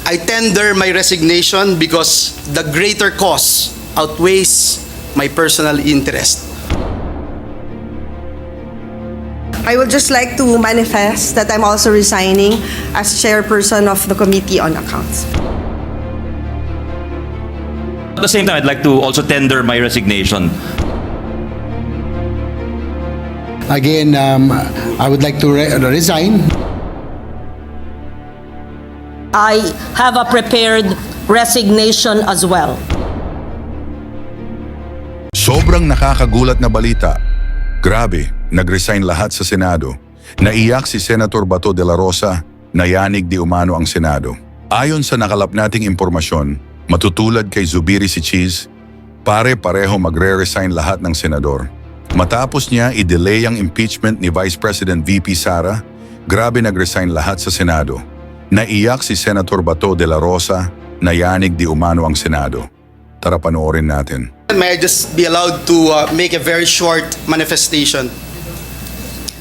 I tender my resignation because the greater cause outweighs my personal interest. I would just like to manifest that I'm also resigning as chairperson of the Committee on Accounts. At the same time, I'd like to also tender my resignation. Again, I would like to resign. I have a prepared resignation as well. Sobrang nakakagulat na balita. Grabe, nag-resign lahat sa Senado. Naiyak si Senator Bato de la Rosa, nayanig di umano ang Senado. Ayon sa nakalap nating impormasyon, matutulad kay Zubiri si Cheese, pare-pareho magre-resign lahat ng senador. Matapos niya i-delay ang impeachment ni Vice President VP Sara, grabe nag-resign lahat sa Senado. Naiyak si Senator Bato de la Rosa, nayanig di umano ang Senado. Tara panoorin natin. May I just be allowed to make a very short manifestation?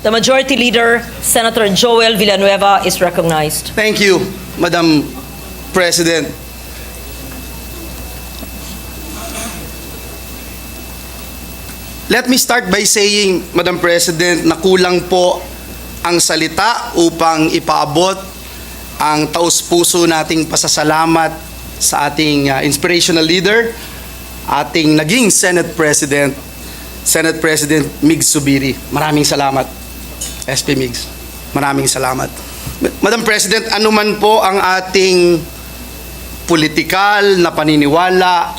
The Majority Leader, Senator Joel Villanueva, is recognized. Thank you, Madam President. Let me start by saying, Madam President, na kulang po ang salita upang ipaabot ang taus-puso nating pasasalamat sa ating inspirational leader, ating naging Senate President Migs Zubiri. Maraming salamat, SP Migs. Maraming salamat. Madam President, anuman po ang ating politikal na paniniwala,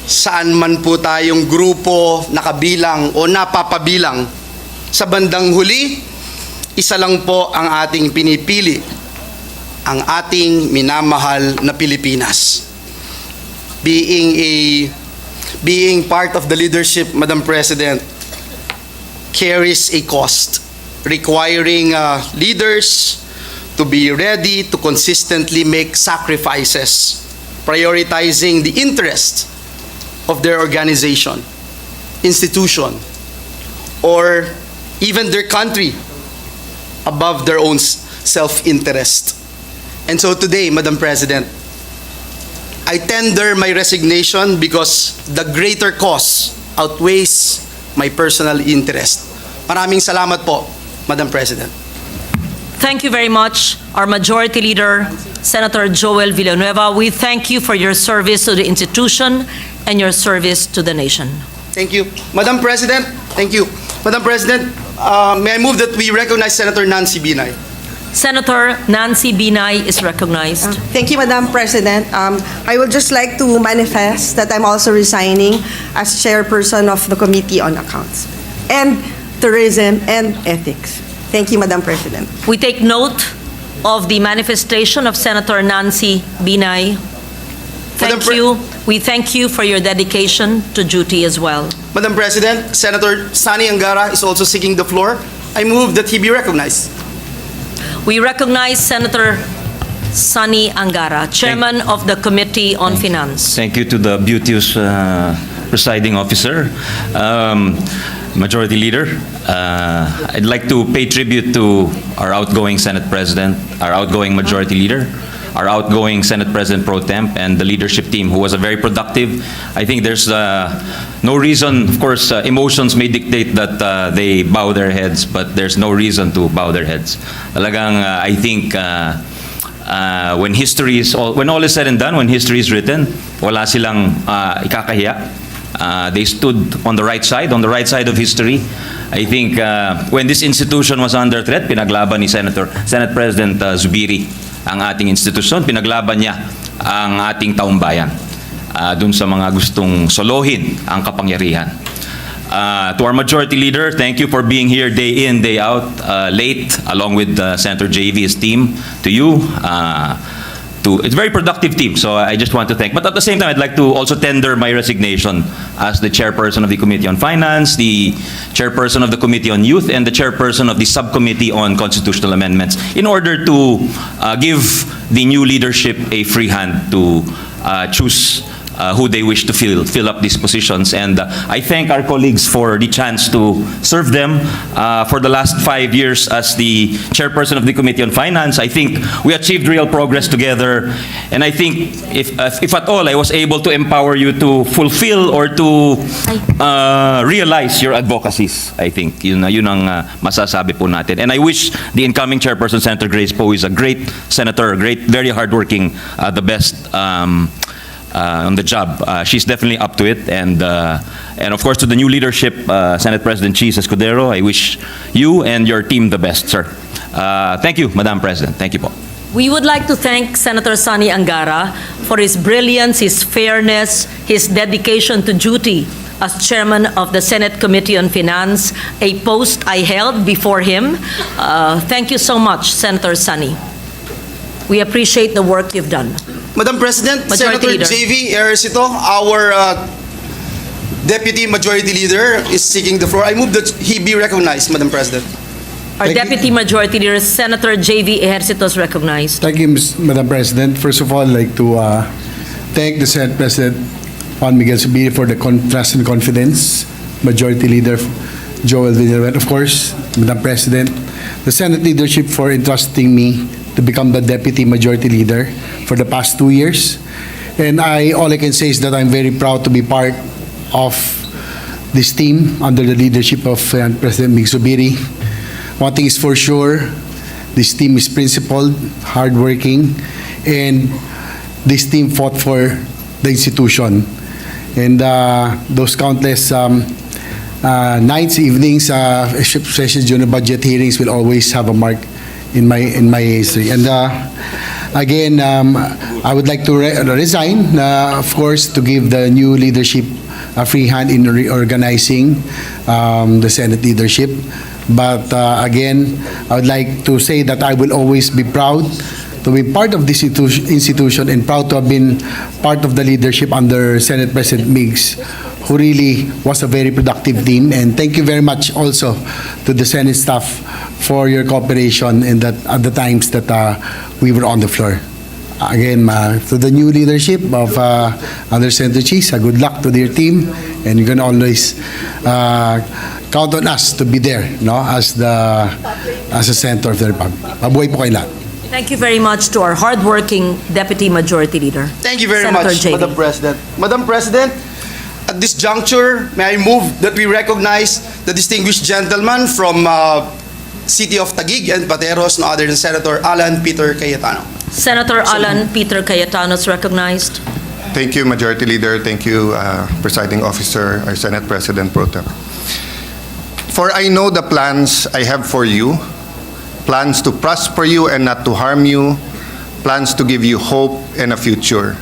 saan man po tayong grupo nakabilang o napapabilang, sa bandang huli, isa lang po ang ating pinipili, ang ating minamahal na Pilipinas. Being part of the leadership, Madam President, carries a cost, requiring leaders to be ready to consistently make sacrifices, prioritizing the interest of their organization, institution, or even their country above their own self-interest. And so today, Madam President, I tender my resignation because the greater cause outweighs my personal interest. Maraming salamat po, Madam President. Thank you very much, our Majority Leader, Senator Joel Villanueva. We thank you for your service to the institution and your service to the nation. Thank you. Madam President, thank you. Madam President, may I move that we recognize Senator Nancy Binay? Senator Nancy Binay is recognized. Thank you, Madam President. I would just like to manifest that I'm also resigning as chairperson of the Committee on Accounts and Tourism and Ethics. Thank you, Madam President. We take note of the manifestation of Senator Nancy Binay. We thank you for your dedication to duty as well. Madam President, Senator Sani Angara is also seeking the floor. I move that he be recognized. We recognize Senator Sani Angara, Chairman of the Committee on Finance. Thank you to the beauteous presiding officer. Majority Leader, I'd like to pay tribute to our outgoing Senate President, our outgoing Majority Leader, our outgoing Senate President Pro Temp, and the leadership team, who was a very productive. I think there's no reason, of course, emotions may dictate that they bow their heads, but there's no reason to bow their heads. Talagang, I think, when all is said and done, when history is written, wala silang ikakahiya. They stood on the right side of history. I think when this institution was under threat, pinaglaban ni Senate President Zubiri ang ating institusyon, pinaglaban niya ang ating taumbayan dun sa mga gustong solohin ang kapangyarihan. To our Majority Leader, thank you for being here day in, day out, late, along with Senator JV's team. To you, it's a very productive team, so I just want to thank. But at the same time, I'd like to also tender my resignation as the chairperson of the Committee on Finance, the chairperson of the Committee on Youth, and the chairperson of the Subcommittee on Constitutional Amendments, in order to give the new leadership a free hand to choose who they wish to fill up these positions. And I thank our colleagues for the chance to serve them for the last 5 years as the chairperson of the Committee on Finance. I think we achieved real progress together, and I think if at all I was able to empower you to fulfill or to realize your advocacies. I think yun ang masasabi po natin. And I wish the incoming chairperson, Senator Grace Poe, is a great senator, very hardworking, the best on the job. She's definitely up to it, and of course to the new leadership, Senate President Cheese Escudero, I wish you and your team the best, sir. Thank you, Madam President. Thank you po. We would like to thank Senator Sonny Angara for his brilliance, his fairness, his dedication to duty as chairman of the Senate Committee on Finance, a post I held before him. Thank you so much, Senator Sonny. We appreciate the work you've done. Madam President, Majority Senator Leader. JV Ejercito, our Deputy Majority Leader is seeking the floor. I move that he be recognized, Madam President. Our Thank you. Deputy Majority Leader, Senator J.V. Ejercito, is recognized. Thank you, Madam President. First of all, I'd like to thank the Senate President Juan Miguel Zubiri for the trust and confidence. Majority Leader Joel Villanueva, of course, Madam President, the Senate leadership for entrusting me to become the Deputy Majority Leader for the past 2 years. And all I can say is that I'm very proud to be part of this team under the leadership of President Mig Zubiri. One thing is for sure, this team is principled, hardworking, and this team fought for the institution. And those countless nights, evenings, especially during budget hearings, will always have a mark in my history. And again, I would like to resign, of course, to give the new leadership a free hand in reorganizing the Senate leadership. But again, I would like to say that I will always be proud to be part of this institution and proud to have been part of the leadership under Senate President Migs, who really was a very productive team. And thank you very much also to the Senate staff for your cooperation in that at the times that we were on the floor. Again, to the new leadership of under Senator Cheese, good luck to their team, and you can always count on us to be there, no, as a senator of the Republic. Mabuhay po kayo lahat. Thank you very much to our hardworking Deputy Majority Leader. Thank you very Senator much, JV. Madam President. Madam President, at this juncture, may I move that we recognize the distinguished gentleman from City of Taguig and Pateros, no other than Senator Alan Peter Cayetano. Senator Alan Peter Cayetano is recognized. Thank you, Majority Leader. Thank you, Presiding Officer, our Senate President Pro Tem. For I know the plans I have for you, plans to prosper you and not to harm you, plans to give you hope and a future.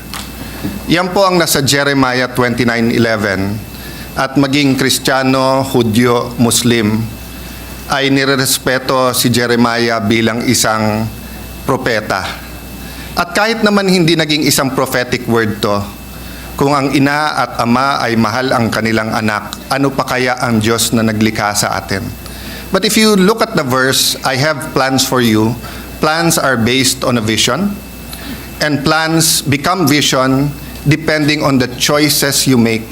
Yan po ang nasa Jeremiah 29:11, at maging Kristiyano, Hudyo, Muslim, ay nirerespeto si Jeremiah bilang isang propeta. At kahit naman hindi naging isang prophetic word to, kung ang ina at ama ay mahal ang kanilang anak, ano pa kaya ang Diyos na naglikha sa atin? But if you look at the verse, I have plans for you. Plans are based on a vision, and plans become vision depending on the choices you make,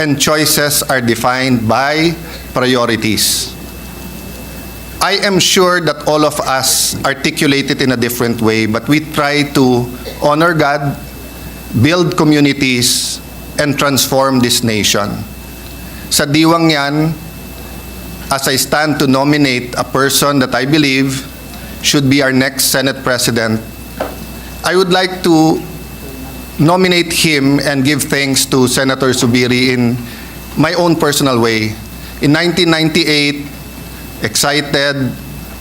and choices are defined by priorities. I am sure that all of us articulate it in a different way, but we try to honor God, build communities, and transform this nation. Sa diwang yan, as I stand to nominate a person that I believe should be our next Senate President, I would like to nominate him and give thanks to Senator Zubiri in my own personal way. In 1998, excited,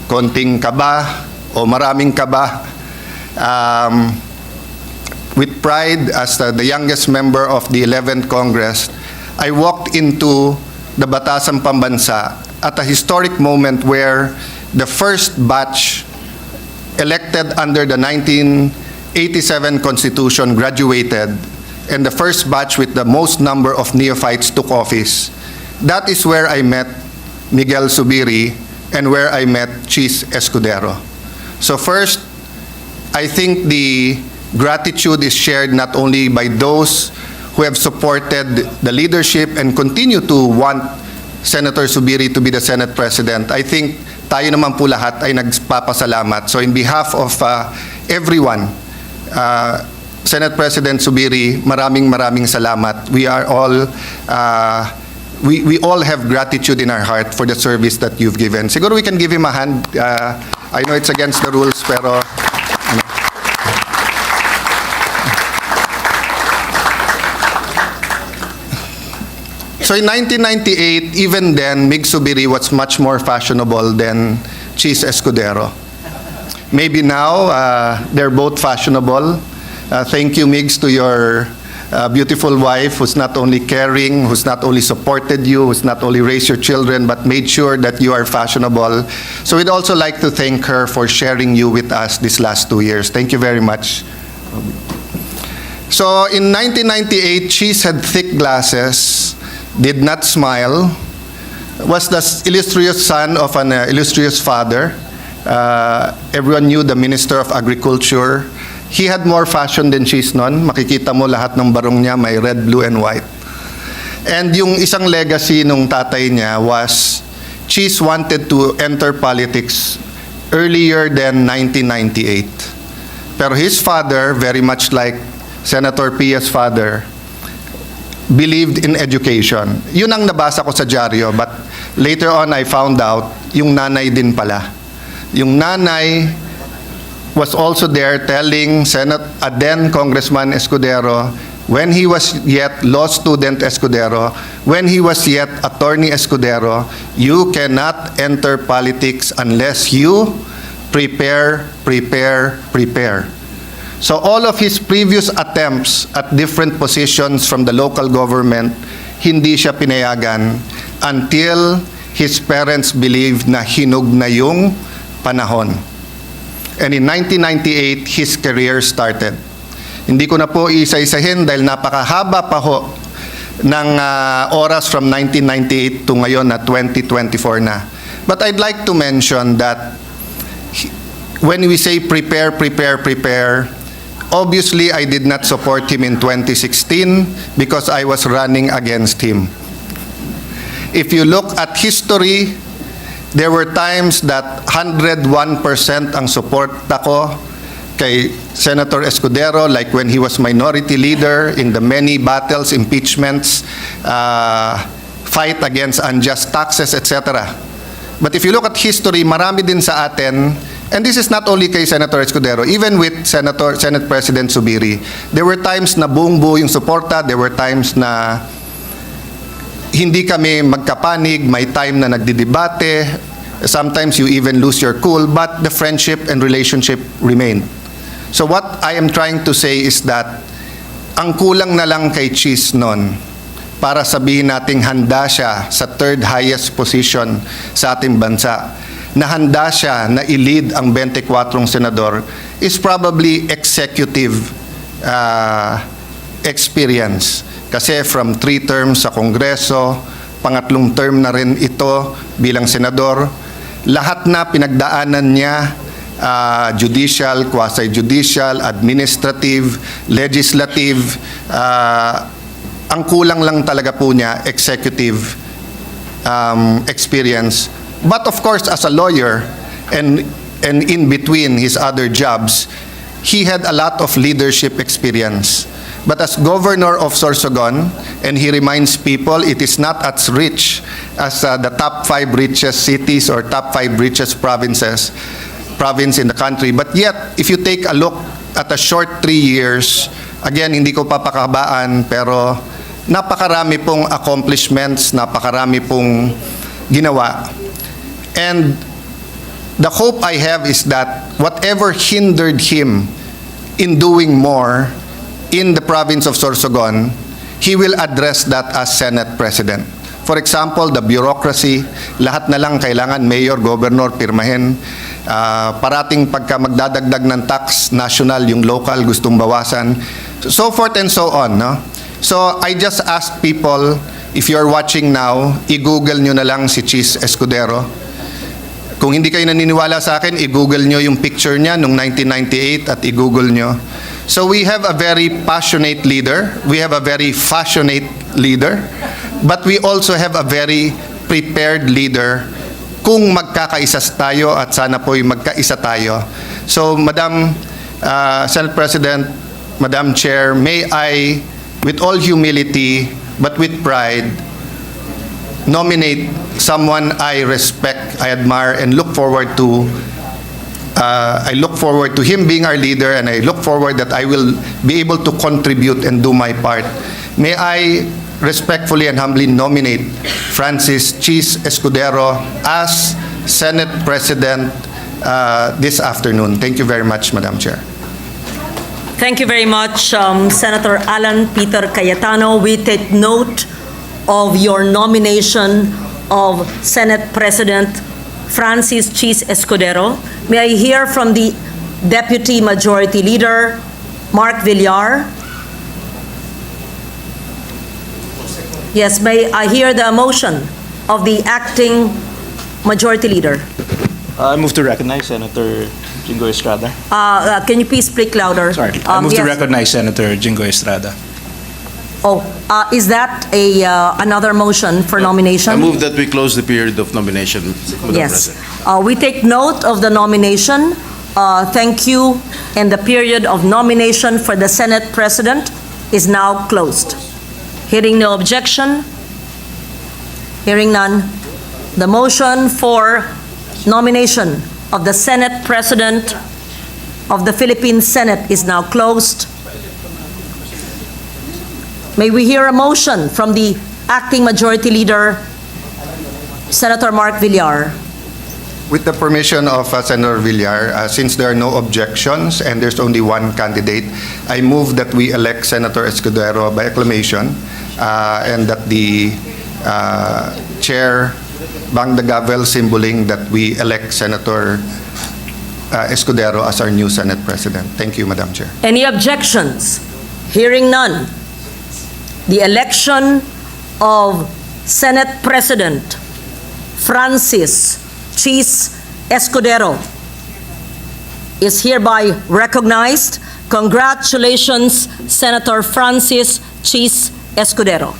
konting kaba, o maraming kaba, with pride as the youngest member of the 11th Congress, I walked into the Batasang Pambansa at a historic moment where the first batch elected under the 1987 Constitution graduated, and the first batch with the most number of neophytes took office. That is where I met Miguel Zubiri and where I met Cheese Escudero. So first, I think the gratitude is shared not only by those who have supported the leadership and continue to want Senator Zubiri to be the Senate President. I think tayo naman po lahat ay nagpapasalamat. So in behalf of everyone, Senate President Zubiri, maraming salamat. We are all we all have gratitude in our heart for the service that you've given. Siguro we can give him a hand. I know it's against the rules, pero so in 1998, even then, Mig Zubiri was much more fashionable than Cheese Escudero. Maybe now, they're both fashionable. Thank you, Migs, to your beautiful wife who's not only caring, who's not only supported you, who's not only raised your children, but made sure that you are fashionable. So we'd also like to thank her for sharing you with us these last 2 years. Thank you very much. So in 1998, Cheese had thick glasses, did not smile, was the illustrious son of an illustrious father. Everyone knew the Minister of Agriculture. He had more fashion than Cheese noon. Makikita mo lahat ng barong niya may red, blue, and white. And yung isang legacy nung tatay niya was Cheese wanted to enter politics earlier than 1998. Pero his father, very much like Senator Pia's father, believed in education. Yun ang nabasa ko sa dyaryo, but later on I found out yung nanay din pala. Yung nanay was also there telling then Congressman Escudero, when he was yet law student Escudero, when he was yet attorney Escudero, you cannot enter politics unless you prepare. So all of his previous attempts at different positions from the local government, hindi siya pinayagan until his parents believed na hinog na yung panahon. And in 1998, his career started. Hindi ko na po isa-isahin dahil napakahaba pa ho ng oras from 1998 to ngayon na 2024 na. But I'd like to mention that when we say prepare, obviously I did not support him in 2016 because I was running against him. If you look at history, there were times that 101% ang support ko kay Senator Escudero, like when he was minority leader in the many battles, impeachments, fight against unjust taxes, etc. But if you look at history, marami din sa atin, and this is not only kay Senator Escudero, even with Senate President Zubiri, there were times na buong-buo yung suporta, there were times na hindi kami magkapanig, may time na nagdidebate, sometimes you even lose your cool, but the friendship and relationship remained. So what I am trying to say is that ang kulang na lang kay Cheese noon para sabihin nating handa siya sa third highest position sa ating bansa, na handa siya na i-lead ang 24 senador, is probably executive experience. Kasi from 3 terms sa Kongreso, pangatlong term na rin ito bilang senador, lahat na pinagdaanan niya, judicial, quasi-judicial, administrative, legislative, ang kulang lang talaga po niya, executive experience. But of course, as a lawyer, and in between his other jobs, he had a lot of leadership experience. But as governor of Sorsogon, and he reminds people it is not as rich as the top 5 richest cities or top 5 richest province in the country. But yet, if you take a look at a short 3 years, again, hindi ko papakabaan, pero napakarami pong accomplishments, napakarami pong ginawa. And the hope I have is that whatever hindered him in doing more in the province of Sorsogon, he will address that as Senate President. For example, the bureaucracy, lahat na lang kailangan mayor, governor, pirmahin. Parating pagka magdadagdag ng tax, national, yung local, gustong bawasan. So forth and so on. No? So I just ask people, if you're watching now, i-google nyo na lang si Cheese Escudero. Kung hindi kayo naniniwala sa akin, i-google nyo yung picture niya noong 1998 at i-google nyo. So we have a very passionate leader, we have a very fashionate leader, but we also have a very prepared leader kung magkakaisa tayo at sana po'y magkaisa tayo. So Madam Senate President, Madam Chair, may I, with all humility but with pride, nominate someone I respect, I admire, and look forward to. I look forward to him being our leader, and I look forward that I will be able to contribute and do my part. May I respectfully and humbly nominate Francis Cheese Escudero as Senate President this afternoon. Thank you very much, Madam Chair. Thank you very much, Senator Alan Peter Cayetano. We take note of your nomination of Senate President Francis Cheese Escudero. May I hear from the Deputy Majority Leader, Mark Villar? Yes, may I hear the motion of the Acting Majority Leader? I move to recognize Senator Jingo Estrada. Can you please speak louder? Sorry, I move to Yes. recognize Senator Jingo Estrada. Is that another motion for I nomination? move that we close the period of nomination, Madam Yes. President. We take note of the nomination. Thank you. And the period of nomination for the Senate President is now closed. Hearing no objection, hearing none, the motion for nomination of the Senate President of the Philippine Senate is now closed. May we hear a motion from the Acting Majority Leader, Senator Mark Villar? With the permission of Senator Villar, since there are no objections and there's only one candidate, I move that we elect Senator Escudero by acclamation, and that the chair bang the gavel, symboling that we elect Senator Escudero as our new Senate President. Thank you, Madam Chair. Any objections? Hearing none. The election of Senate President Francis Cheese Escudero is hereby recognized. Congratulations, Senator Francis Cheese Escudero.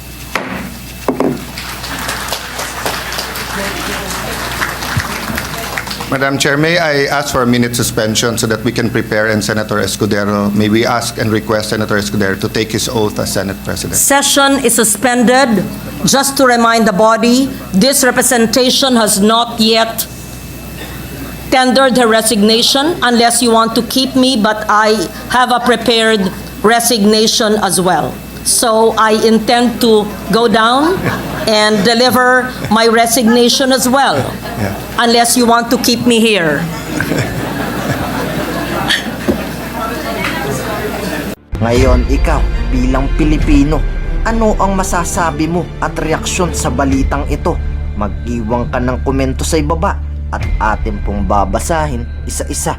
Madam Chair, may I ask for a minute suspension so that we can prepare, and Senator Escudero, may we ask and request Senator Escudero to take his oath as Senate President. Session is suspended. Just to remind the body, this representation has not yet tendered her resignation unless you want to keep me, but I have a prepared resignation as well. So I intend to go down and deliver my resignation as well, unless you want to keep me here. Ngayon, ikaw, bilang Pilipino, ano ang masasabi mo at reaksyon sa balitang ito? Mag-iwan ka ng komento sa ibaba at atin pong babasahin isa-isa.